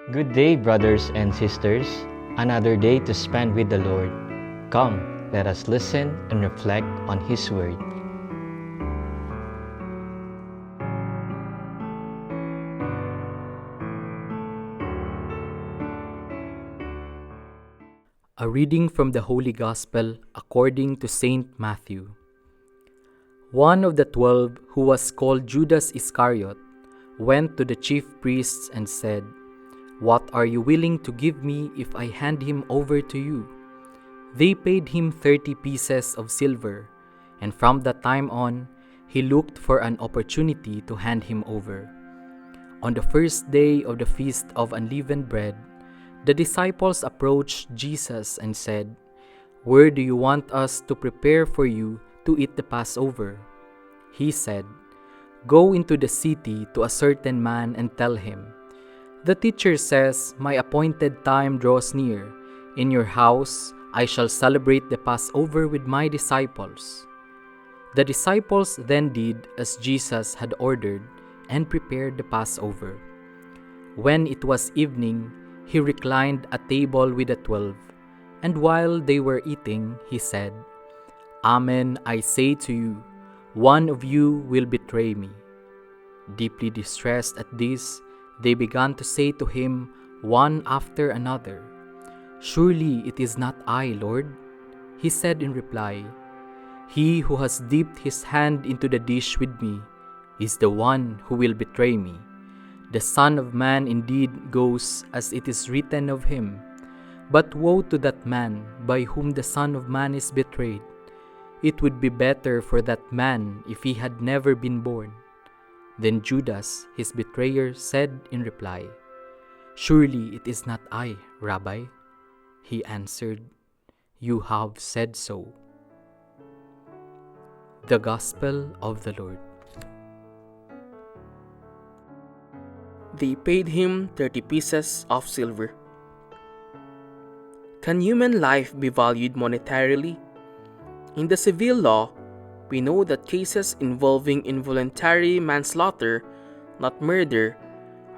Good day, brothers and sisters. Another day to spend with the Lord. Come, let us listen and reflect on His Word. A reading from the Holy Gospel according to Saint Matthew. One of the 12, who was called Judas Iscariot, went to the chief priests and said, "What are you willing to give me if I hand him over to you?" They paid him 30 pieces of silver, and from that time on, he looked for an opportunity to hand him over. On the first day of the Feast of Unleavened Bread, the disciples approached Jesus and said, "Where do you want us to prepare for you to eat the Passover?" He said, "Go into the city to a certain man and tell him, 'The teacher says, my appointed time draws near. In your house I shall celebrate the Passover with my disciples.'" The disciples then did as Jesus had ordered and prepared the Passover. When it was evening, he reclined at table with the 12, and while they were eating, he said, "Amen, I say to you, one of you will betray me." Deeply distressed at this, they began to say to him one after another, "Surely it is not I, Lord." He said in reply, "He who has dipped his hand into the dish with me is the one who will betray me. The Son of Man indeed goes as it is written of him, but woe to that man by whom the Son of Man is betrayed. It would be better for that man if he had never been born." Then Judas, his betrayer, said in reply, "Surely it is not I, Rabbi." He answered, "You have said so." The Gospel of the Lord. They paid him 30 pieces of silver. Can human life be valued monetarily? In the civil law, we know that cases involving involuntary manslaughter, not murder,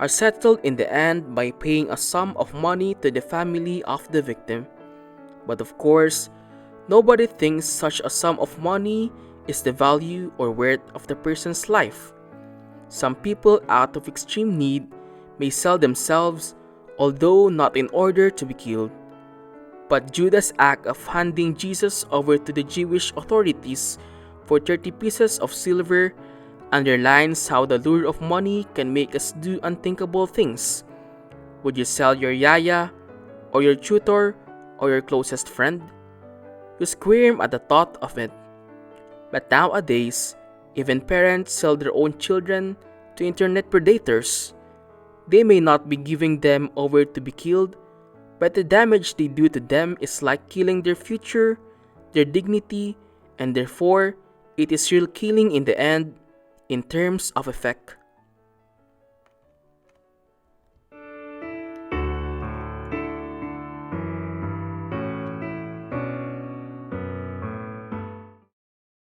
are settled in the end by paying a sum of money to the family of the victim. But of course, nobody thinks such a sum of money is the value or worth of the person's life. Some people, out of extreme need, may sell themselves, although not in order to be killed. But Judas' act of handing Jesus over to the Jewish authorities for 30 pieces of silver underlines how the lure of money can make us do unthinkable things. Would you sell your yaya, or your tutor, or your closest friend? You squirm at the thought of it. But nowadays, even parents sell their own children to internet predators. They may not be giving them over to be killed, but the damage they do to them is like killing their future, their dignity, and therefore, it is real killing in the end, in terms of effect.